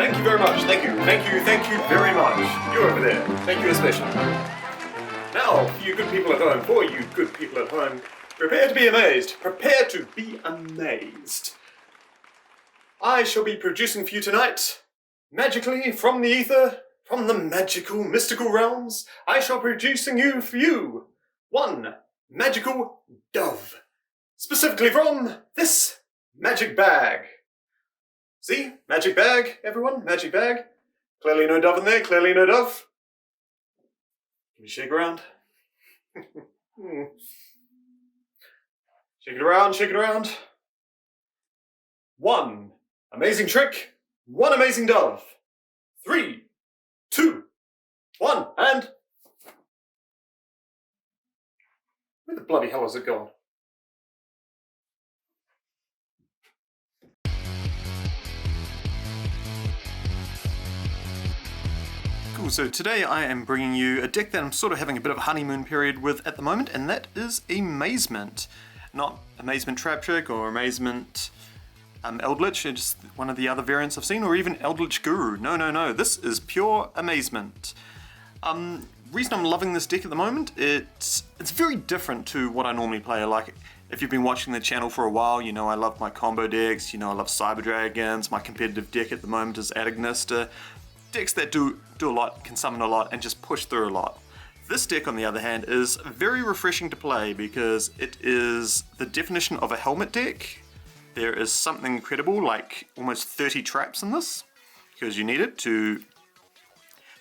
Thank you very much. Thank you very much. You over there. Thank you especially. Now, for you good people at home, prepare to be amazed. Prepare to be amazed. I shall be producing for you tonight, magically from the ether, from the magical, mystical realms, I shall be producing for you one magical dove. Specifically from this magic bag. See? Magic bag, everyone? Magic bag. Clearly no dove in there, clearly no dove. Can you shake around? Shake it around, shake it around. One amazing trick, one amazing dove. 3, 2, 1, and... Where the bloody hell has it gone? Cool, so today I am bringing you a deck that I'm sort of having a bit of a honeymoon period with at the moment, and that is Amazement. Not Amazement Trap Trick or Amazement Eldritch, it's one of the other variants I've seen, or even Eldritch Guru. No, this is pure Amazement. Reason I'm loving this deck at the moment, it's very different to what I normally play. Like, if you've been watching the channel for a while, you know I love my combo decks, you know I love Cyber Dragons, my competitive deck at the moment is Adagnista. Decks that do a lot, can summon a lot, and just push through a lot. This deck, on the other hand, is very refreshing to play because it is the definition of a helmet deck. There is something incredible, like almost 30 traps in this, because you need it to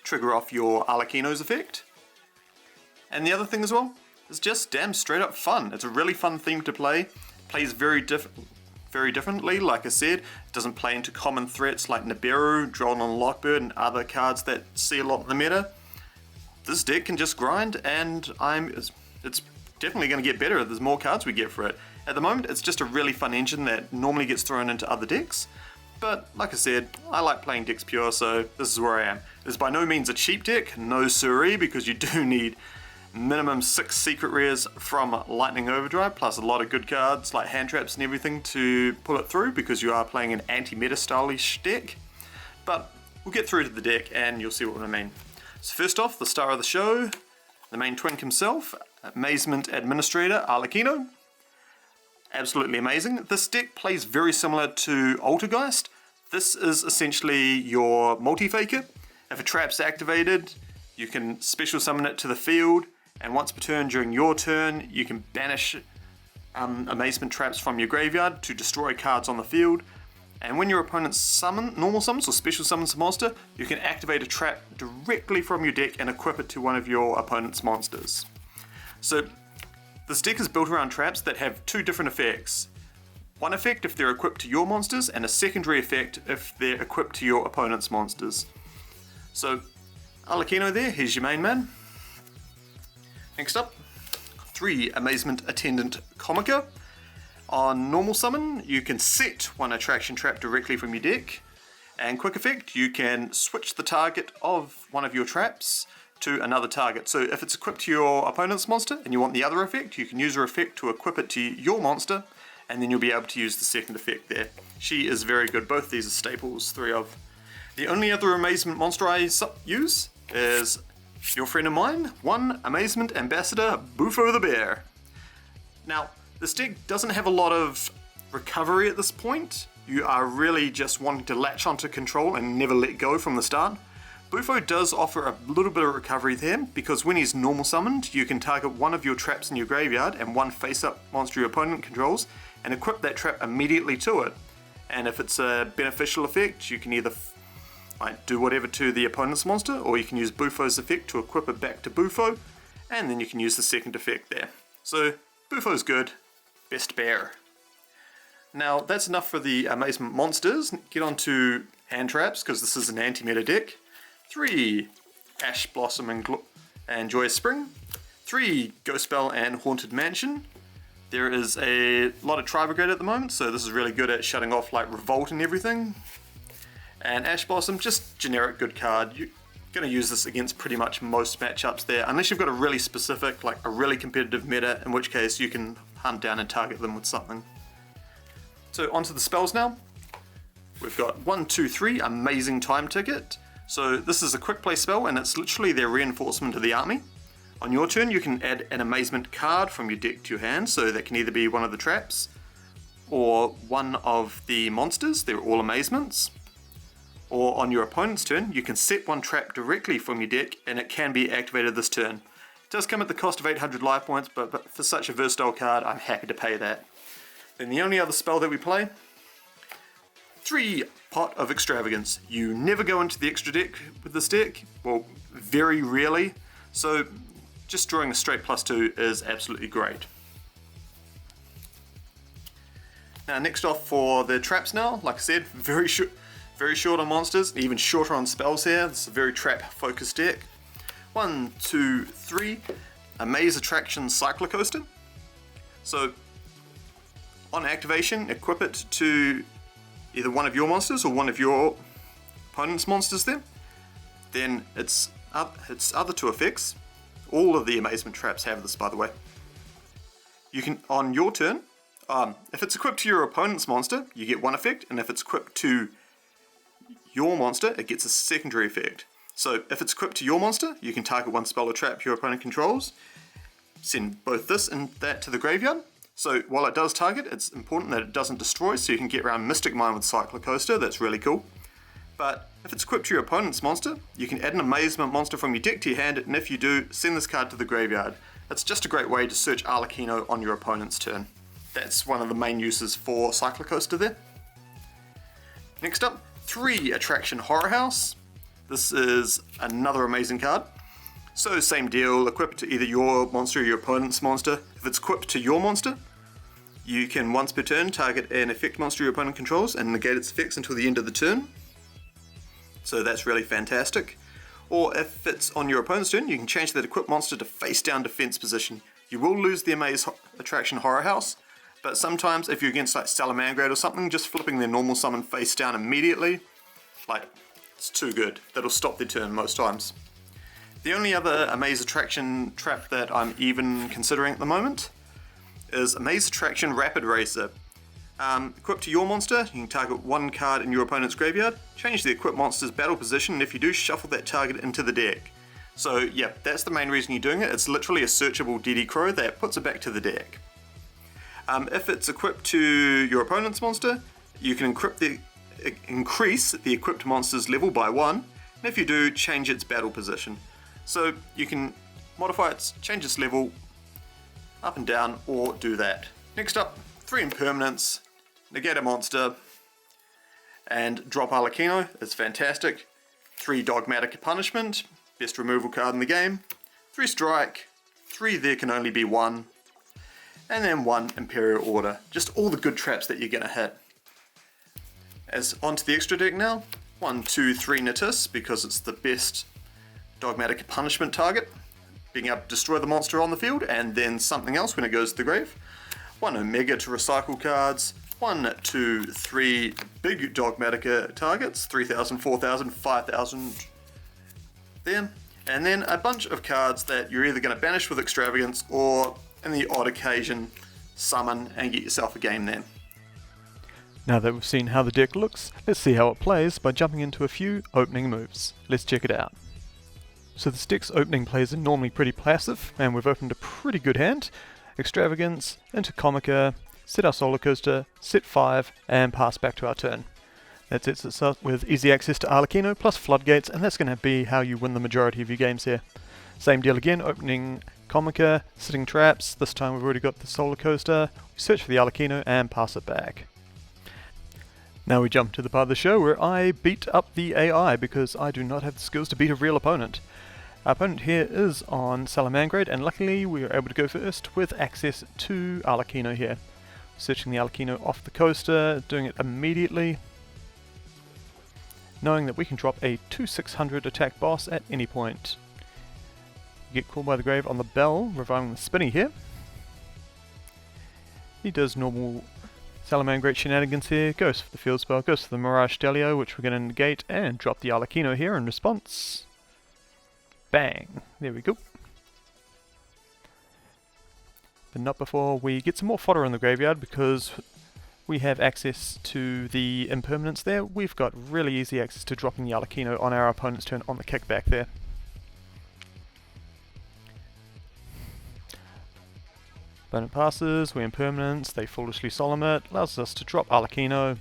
trigger off your Arlecchino's effect. And the other thing as well is just damn straight up fun. It's a really fun theme to play. Plays very differently, like I said. It doesn't play into common threats like Nibiru, Droll and Lockbird, and other cards that see a lot in the meta. This deck can just grind, and it's definitely going to get better. There's more cards we get for it. At the moment, it's just a really fun engine that normally gets thrown into other decks. But like I said, I like playing decks pure, so this is where I am. It is by no means a cheap deck, no siree, because you do need minimum 6 secret rares from Lightning Overdrive, plus a lot of good cards like hand traps and everything to pull it through, because you are playing an anti-meta stylish deck. But we'll get through to the deck and you'll see what I mean. So first off, the star of the show, the main twink himself, Amazement Administrator Arlecchino. Absolutely amazing. This deck plays very similar to Altergeist. This is essentially your multi-faker. If a trap's activated, you can special summon it to the field, and once per turn during your turn, you can banish Amazement traps from your graveyard to destroy cards on the field. And when your opponent normal summons or special summons a monster, you can activate a trap directly from your deck and equip it to one of your opponent's monsters. So this deck is built around traps that have 2 different effects. One effect if they're equipped to your monsters, and a secondary effect if they're equipped to your opponent's monsters. So, Arlecchino there, here's your main man. Next up, 3 Amazement Attendant Comica. On normal summon, you can set one attraction trap directly from your deck, and quick effect, you can switch the target of one of your traps to another target. So if it's equipped to your opponent's monster and you want the other effect, you can use her effect to equip it to your monster, and then you'll be able to use the second effect there. She is very good. Both these are staples, 3 of. The only other Amazement monster I use is your friend of mine, one Amazement Ambassador Bufo the Bear. Now, this deck doesn't have a lot of recovery at this point. You are really just wanting to latch onto control and never let go from the start. Bufo does offer a little bit of recovery there, because when he's normal summoned, you can target one of your traps in your graveyard and one face-up monster your opponent controls, and equip that trap immediately to it. And if it's a beneficial effect, you can either do whatever to the opponent's monster, or you can use Bufo's effect to equip it back to Bufo, and then you can use the second effect there. So Bufo's good, best bear. Now that's enough for the Amazement monsters. Get on to hand traps, because this is an anti-meta deck. 3 Ash Blossom and Joyous Spring. 3 Ghost Spell and Haunted Mansion. There is a lot of Tri-Brigade at the moment, so this is really good at shutting off like Revolt and everything. And Ash Blossom, just generic good card. You're going to use this against pretty much most matchups there, unless you've got a really specific, like a really competitive meta, in which case you can hunt down and target them with something. So onto the spells now. we've got 1, 2, 3, Amazing Time Ticket. So this is a quick play spell and it's literally their reinforcement of the army. On your turn you can add an Amazement card from your deck to your hand, so that can either be one of the traps or one of the monsters, they're all amazements. Or on your opponent's turn, you can set one trap directly from your deck and it can be activated this turn. It does come at the cost of 800 life points, but for such a versatile card, I'm happy to pay that. Then the only other spell that we play, 3 Pot of Extravagance. You never go into the extra deck with this deck, well, very rarely, so just drawing a straight +2 is absolutely great. Now next off for the traps now, like I said, very short on monsters, even shorter on spells here. This is a very trap focused deck. 1, 2, 3, Amaze Attraction Cyclocoaster. So on activation, equip it to either one of your monsters or one of your opponent's monsters there. Then its other 2 effects, all of the Amazement traps have this by the way. You can, on your turn, if it's equipped to your opponent's monster, you get 1 effect, and if it's equipped to your monster, it gets a secondary effect. So if it's equipped to your monster, you can target 1 spell or trap your opponent controls, send both this and that to the graveyard. So while it does target, it's important that it doesn't destroy, so you can get around Mystic Mine with Cyclocoaster, that's really cool. But if it's equipped to your opponent's monster, you can add an Amazement monster from your deck to your hand, and if you do, send this card to the graveyard. It's just a great way to search Arlecchino on your opponent's turn. That's one of the main uses for Cyclocoaster there. Next up, 3 Attraction Horror House. This is another amazing card. So same deal, equip it to either your monster or your opponent's monster. If it's equipped to your monster, you can once per turn target an effect monster your opponent controls and negate its effects until the end of the turn. So that's really fantastic. Or if it's on your opponent's turn, you can change that equipped monster to face down defense position. You will lose the Amaze Attraction Horror House, but sometimes if you're against like Salamangreat or something, just flipping their normal summon face down immediately, like, it's too good. That'll stop their turn most times. The only other Amaze Attraction trap that I'm even considering at the moment is Amaze Attraction Rapid Racer. Equipped to your monster, you can target 1 card in your opponent's graveyard, change the equipped monster's battle position, and if you do, shuffle that target into the deck. So yeah, that's the main reason you're doing it. It's literally a searchable DD Crow that puts it back to the deck. If it's equipped to your opponent's monster, you can increase the equipped monster's level by 1, and if you do, change its battle position. So you can modify change its level up and down, or do that. Next up, 3 Impermanence, negate a monster, and drop Arlecchino. It's fantastic. 3 Dogmatic Punishment, best removal card in the game. 3 Strike, 3 There Can Only Be One, and then 1 Imperial Order. Just all the good traps that you're gonna hit. As onto the extra deck now, 1, 2, 3 Natus, because it's the best Dogmatic Punishment target, being able to destroy the monster on the field, and then something else when it goes to the grave. 1 Omega to recycle cards, 1, 2, 3 big Dogmatica targets, 3,000, 4,000, 5,000 there, and then a bunch of cards that you're either going to banish with Extravagance or, in the odd occasion, summon and get yourself a game there. Now that we've seen how the deck looks, let's see how it plays by jumping into a few opening moves. Let's check it out. So this deck's opening plays are normally pretty passive, and we've opened a pretty good hand. Extravagance, into Comica, set our Solar Coaster, set 5, and pass back to our turn. That sets us up with easy access to Arlecchino plus Floodgates, and that's going to be how you win the majority of your games here. Same deal again, opening Comica, sitting traps, this time we've already got the Solar Coaster, we search for the Arlecchino and pass it back. Now we jump to the part of the show where I beat up the AI because I do not have the skills to beat a real opponent. Our opponent here is on Salamangreat, and luckily we were able to go first with access to Arlecchino here. Searching the Arlecchino off the coaster, doing it immediately, knowing that we can drop a 2/600 attack boss at any point. Get called by the grave on the bell, reviving the Spinny here. He does normal Salamangreat shenanigans here, goes for the field spell, goes for the Mirage Delio, which we're going to negate, and drop the Arlecchino here in response. Bang! There we go. But not before we get some more fodder in the graveyard, because we have access to the impermanence there. We've got really easy access to dropping the Arlecchino on our opponent's turn on the kickback there. Opponent passes, we impermanence, they foolishly solemn it, allows us to drop Arlecchino.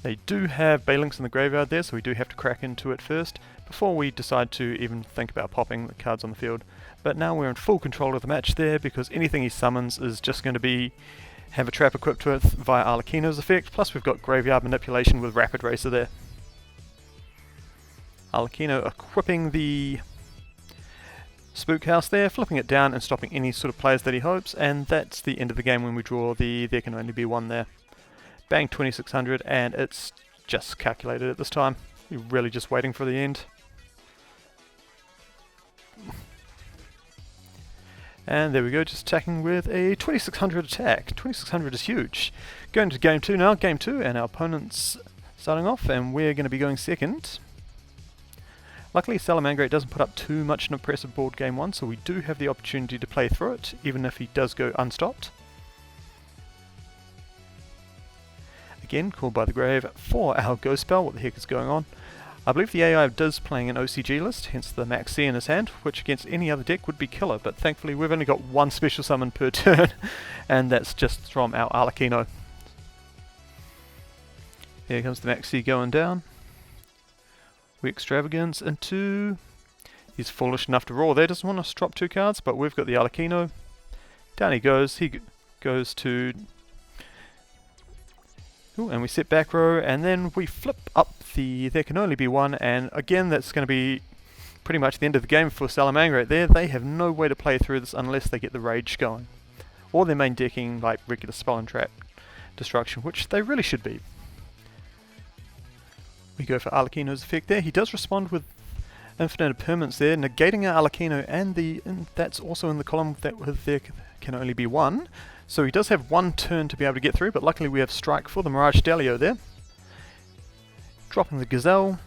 They do have Balinks in the graveyard there, so we do have to crack into it first before we decide to even think about popping the cards on the field. But now we're in full control of the match there, because anything he summons is just going to have a trap equipped to it via Arlecchino's effect, plus we've got graveyard manipulation with Rapid Racer there. Arlecchino equipping the Spook House there, flipping it down and stopping any sort of players that he hopes, and that's the end of the game when we draw the There Can Only Be One there. Bang, 2600, and it's just calculated at this time. You're really just waiting for the end. And there we go, just attacking with a 2600 attack. 2600 is huge. Going to game 2 now, game 2, and our opponent's starting off, and we're going to be going second. Luckily, Salamangreat doesn't put up too much an impressive board game 1, so we do have the opportunity to play through it, even if he does go unstopped. Again, called by the grave for our Ghost Spell. What the heck is going on? I believe the AI does playing an OCG list, hence the Max C in his hand, which against any other deck would be killer, but thankfully we've only got one special summon per turn, and that's just from our Arlecchino. Here comes the Max C going down. We Extravagance into... He's foolish enough to roar there, doesn't want us to drop 2 cards, but we've got the Arlecchino. Down he goes to... Ooh, and we set back row, and then we flip up the There Can Only Be One, and again that's going to be pretty much the end of the game for Salamangreat there. They have no way to play through this unless they get the Rage going. Or they're main decking like regular Spell and Trap Destruction, which they really should be. We go for Arlecchino's effect there. He does respond with Infinite Impermanence there, negating our Arlecchino, and that's also in the column that with There Can Only Be One. So he does have one turn to be able to get through, but luckily we have Strike for the Mirage Delio there. Dropping the Gazelle.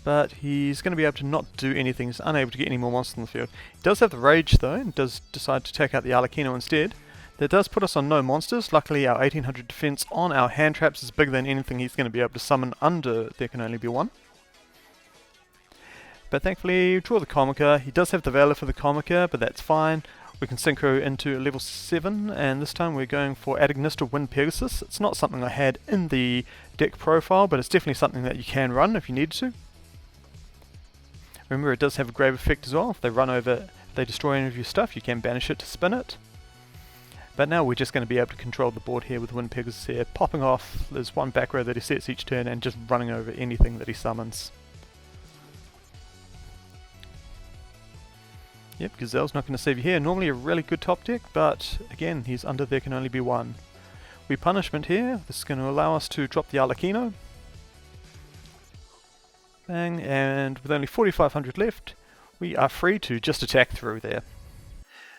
But he's going to be able to not do anything, he's unable to get any more monsters on the field. He does have the Rage though, and does decide to take out the Arlecchino instead. That does put us on no monsters. Luckily our 1800 defense on our hand traps is bigger than anything he's going to be able to summon under There Can Only Be One. But thankfully, draw the Comica. He does have the Valor for the Comica, but that's fine. We can synchro into level 7, and this time we're going for Adignista Wind Pegasus. It's not something I had in the deck profile, but it's definitely something that you can run if you need to. Remember, it does have a grave effect as well. If they destroy any of your stuff, you can banish it to spin it. But now we're just going to be able to control the board here with Wind Pegasus here, popping off. There's one back row that he sets each turn, and just running over anything that he summons. Yep, Gazelle's not going to save you here. Normally a really good top deck, but again, he's under There Can Only Be One. We Punishment here. This is going to allow us to drop the Arlecchino. Bang, and with only 4,500 left, we are free to just attack through there.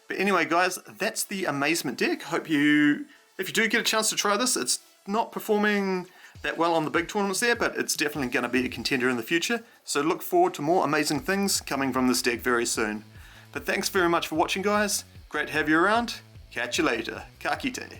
But anyway, guys, that's the Amazement deck. Hope you, if you do get a chance to try this, it's not performing that well on the big tournaments there, but it's definitely going to be a contender in the future. So look forward to more amazing things coming from this deck very soon. But thanks very much for watching, guys. Great to have you around. Catch you later. Ka kite.